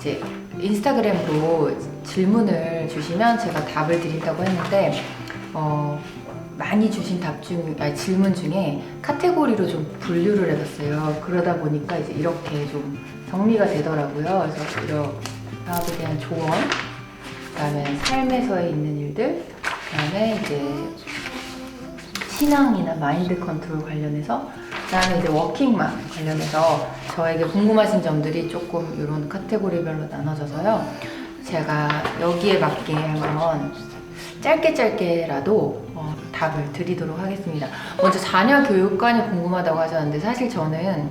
이제 인스타그램으로 질문을 주시면 제가 답을 드린다고 했는데 많이 주신 질문 중에 카테고리로 좀 분류를 해봤어요. 그러다 보니까 이제 이렇게 좀 정리가 되더라고요. 그래서 이런 사업에 대한 조언, 그다음에 삶에서의 있는 일들, 그다음에 이제 신앙이나 마인드 컨트롤 관련해서, 그다음에 이제 워킹맘 관련해서 저에게 궁금하신 점들이 조금 이런 카테고리별로 나눠져서요. 제가 여기에 맞게 한번 짧게라도 답을 드리도록 하겠습니다. 먼저 자녀 교육관이 궁금하다고 하셨는데, 사실 저는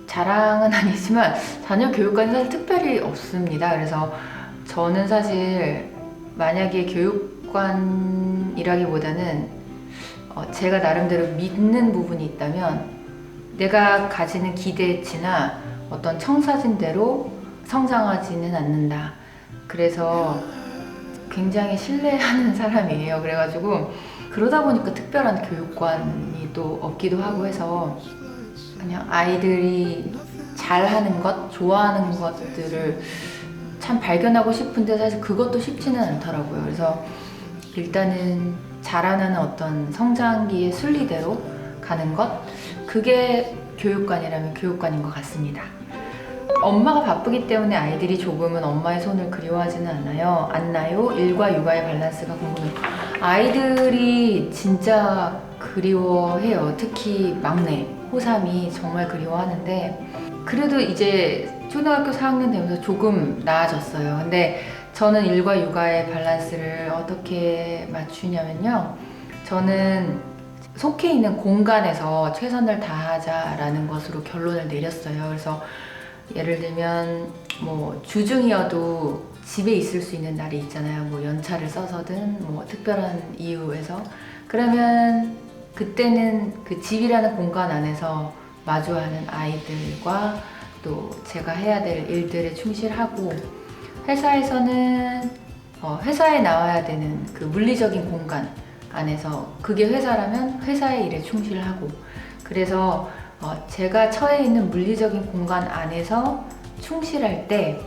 자랑은 아니지만 자녀 교육관이 사실 특별히 없습니다. 그래서 저는 사실 만약에 교육관이라기보다는 제가 나름대로 믿는 부분이 있다면 내가 가지는 기대치나 어떤 청사진대로 성장하지는 않는다. 그래서 굉장히 신뢰하는 사람이에요. 그래가지고 그러다 보니까 특별한 교육관이 또 없기도 하고 해서 그냥 아이들이 잘하는 것, 좋아하는 것들을 참 발견하고 싶은데 사실 그것도 쉽지는 않더라고요. 그래서 일단은 자라나는 어떤 성장기의 순리대로 가는 것, 그게 교육관이라면 교육관인 것 같습니다. 엄마가 바쁘기 때문에 아이들이 조금은 엄마의 손을 그리워하지는 않나요? 일과 육아의 밸런스가 궁금해요. 아이들이 진짜 그리워해요. 특히 막내, 호삼이 정말 그리워하는데, 그래도 이제 초등학교 4학년 되면서 조금 나아졌어요. 근데 저는 일과 육아의 밸런스를 어떻게 맞추냐면요. 저는 속해 있는 공간에서 최선을 다하자라는 것으로 결론을 내렸어요. 그래서 예를 들면 뭐 주중이어도 집에 있을 수 있는 날이 있잖아요. 뭐 연차를 써서든 뭐 특별한 이유에서, 그러면 그때는 그 집이라는 공간 안에서 마주하는 아이들과 또 제가 해야 될 일들에 충실하고, 회사에서는 회사에 나와야 되는 그 물리적인 공간 안에서, 그게 회사라면 회사의 일에 충실하고, 그래서 제가 처해 있는 물리적인 공간 안에서 충실할 때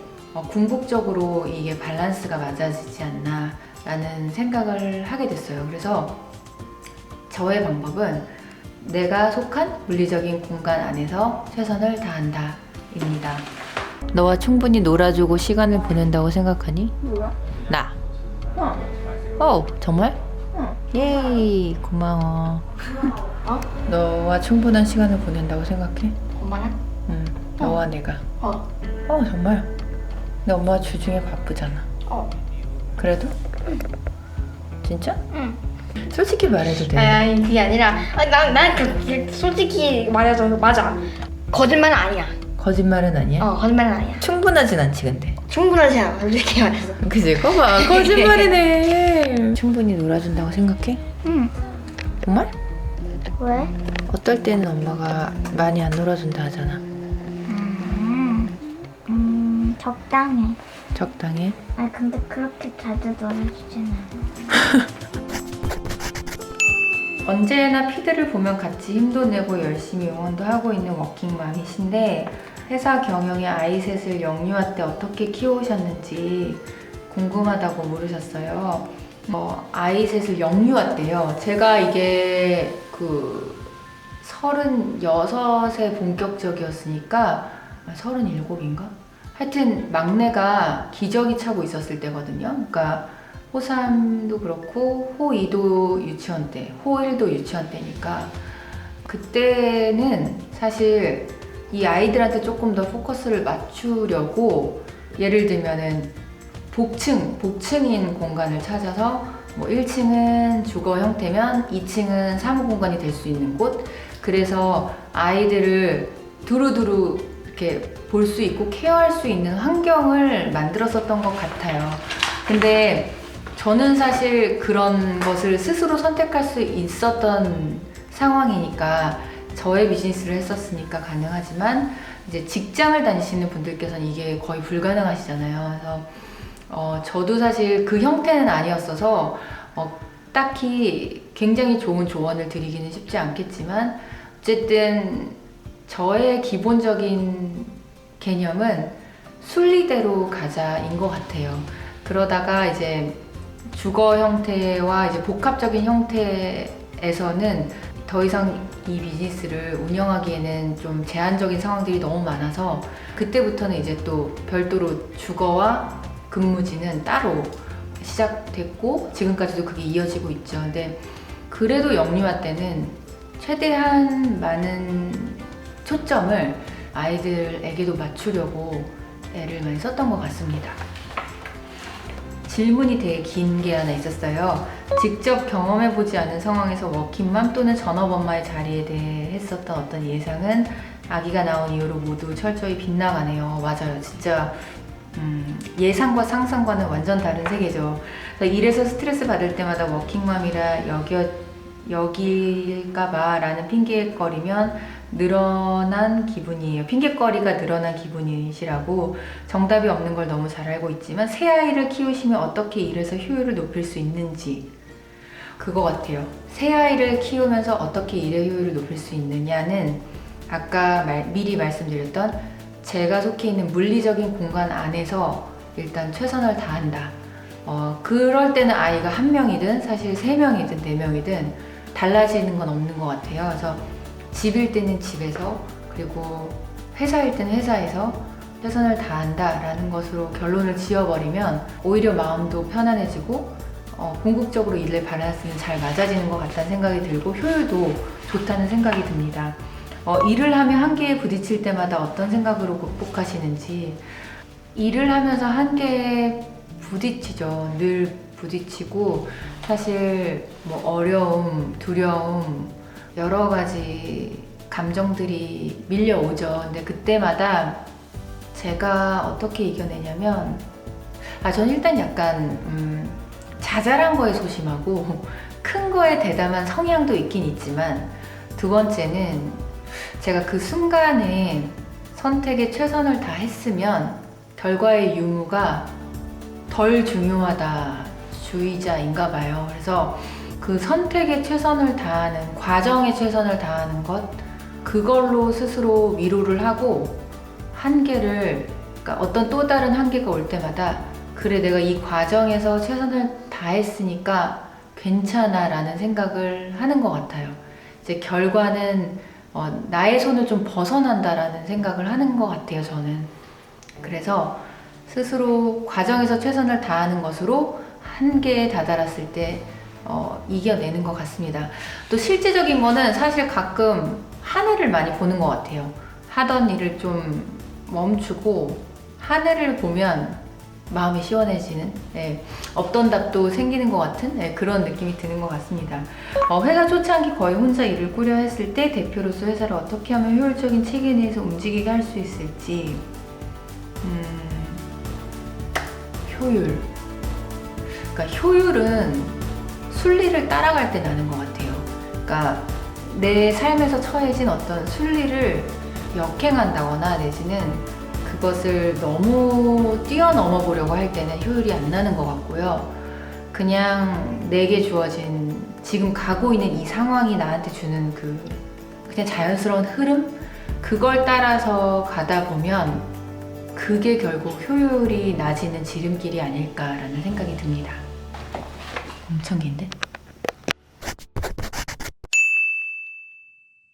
궁극적으로 이게 밸런스가 맞아지지 않나 라는 생각을 하게 됐어요. 그래서 저의 방법은 내가 속한 물리적인 공간 안에서 최선을 다한다 입니다. 너와 충분히 놀아주고 시간을 보낸다고 생각하니? 뭐야? 나. 정말? 응. 예이, 고마워. 너와 충분한 시간을 보낸다고 생각해? 엄마랑? 응. 너와 내가. 정말? 근데 엄마가 주중에 바쁘잖아. 그래도? 진짜? 응. 솔직히 말해도 돼. 아니 그게 아니라 난 솔직히 말해서 맞아. 거짓말은 아니야. 거짓말은 아니야? 거짓말은 아니야. 충분하진 않지 근데. 충분하지 않아 솔직히 말해서. 그치? 거봐, 거짓말이네. 충분히 놀아준다고 생각해? 응. 정말? 왜? 어떨 때는 엄마가 많이 안 놀아준다 하잖아. 적당해. 적당해? 아니 근데 그렇게 자주 놀아주지는 않아. 언제나 피드를 보면 같이 힘도 내고 열심히 응원도 하고 있는 워킹맘이신데, 회사 경영에 아이 셋을 영유아 때 어떻게 키우셨는지 궁금하다고 물으셨어요. 아이 셋을 영유아 때요. 제가 이게 36에 본격적이었으니까 37인가? 하여튼 막내가 기저귀 차고 있었을 때거든요. 그러니까 호3도 그렇고 호2도 유치원 때, 호1도 유치원 때니까 그때는 사실 이 아이들한테 조금 더 포커스를 맞추려고, 예를 들면은 복층인 공간을 찾아서 뭐 1층은 주거 형태면 2층은 사무 공간이 될 수 있는 곳, 그래서 아이들을 두루두루 이렇게 볼 수 있고 케어할 수 있는 환경을 만들었었던 것 같아요. 근데 저는 사실 그런 것을 스스로 선택할 수 있었던 상황이니까, 저의 비즈니스를 했었으니까 가능하지만, 이제 직장을 다니시는 분들께서는 이게 거의 불가능하시잖아요. 그래서 저도 사실 그 형태는 아니었어서 딱히 굉장히 좋은 조언을 드리기는 쉽지 않겠지만, 어쨌든 저의 기본적인 개념은 순리대로 가자인 것 같아요. 그러다가 이제 주거 형태와 이제 복합적인 형태에서는 더 이상 이 비즈니스를 운영하기에는 좀 제한적인 상황들이 너무 많아서 그때부터는 이제 또 별도로 주거와 근무지는 따로 시작됐고 지금까지도 그게 이어지고 있죠. 근데 그래도 영유아 때는 최대한 많은 초점을 아이들에게도 맞추려고 애를 많이 썼던 것 같습니다. 질문이 되게 긴 게 하나 있었어요. 직접 경험해보지 않은 상황에서 워킹맘 또는 전업엄마의 자리에 대해 했었던 어떤 예상은 아기가 나온 이후로 모두 철저히 빗나가네요. 맞아요. 진짜 예상과 상상과는 완전 다른 세계죠. 그래서 일에서 스트레스 받을 때마다 워킹맘이라 여길까봐 라는 핑계거리면 늘어난 기분이에요. 핑계거리가 늘어난 기분이시라고. 정답이 없는 걸 너무 잘 알고 있지만 새 아이를 키우시면 어떻게 일에서 효율을 높일 수 있는지 그거 같아요. 새 아이를 키우면서 어떻게 일의 효율을 높일 수 있느냐는 아까 미리 말씀드렸던 제가 속해 있는 물리적인 공간 안에서 일단 최선을 다한다. 그럴 때는 아이가 한 명이든 사실 세 명이든 네 명이든 달라지는 건 없는 것 같아요. 그래서 집일 때는 집에서 그리고 회사일 때는 회사에서 최선을 다한다라는 것으로 결론을 지어버리면 오히려 마음도 편안해지고 궁극적으로 일의 밸런스는 잘 맞아지는 것 같다는 생각이 들고 효율도 좋다는 생각이 듭니다. 일을 하며 한계에 부딪힐 때마다 어떤 생각으로 극복하시는지. 일을 하면서 한계에 부딪히죠. 늘 부딪히고 사실 뭐 어려움, 두려움 여러 가지 감정들이 밀려오죠. 근데 그때마다 제가 어떻게 이겨내냐면 전 일단 약간 자잘한 거에 소심하고 큰 거에 대담한 성향도 있긴 있지만 두 번째는 제가 그 순간에 선택에 최선을 다했으면 결과의 유무가 덜 중요하다 주의자인가 봐요. 그래서 그 선택에 최선을 다하는, 과정에 최선을 다하는 것, 그걸로 스스로 위로를 하고 한계를, 그러니까 어떤 또 다른 한계가 올 때마다 그래 내가 이 과정에서 최선을 다했으니까 괜찮아 라는 생각을 하는 것 같아요. 이제 결과는 나의 손을 좀 벗어난다라는 생각을 하는 것 같아요, 저는. 그래서 스스로 과정에서 최선을 다하는 것으로 한계에 다다랐을 때 이겨내는 것 같습니다. 또 실제적인 거는 사실 가끔 하늘을 많이 보는 것 같아요. 하던 일을 좀 멈추고 하늘을 보면 마음이 시원해지는, 없던 답도 생기는 것 같은 그런 느낌이 드는 것 같습니다. 회사 초창기 거의 혼자 일을 꾸려 했을 때 대표로서 회사를 어떻게 하면 효율적인 체계 내에서 움직이게 할 수 있을지. 효율. 그러니까 효율은 순리를 따라갈 때 나는 것 같아요. 그러니까 내 삶에서 처해진 어떤 순리를 역행한다거나 내지는 그것을 너무 뛰어넘어 보려고 할 때는 효율이 안 나는 것 같고요. 그냥 내게 주어진 지금 가고 있는 이 상황이 나한테 주는 그냥 자연스러운 흐름? 그걸 따라서 가다 보면 그게 결국 효율이 낮아지는 지름길이 아닐까라는 생각이 듭니다. 엄청 긴데?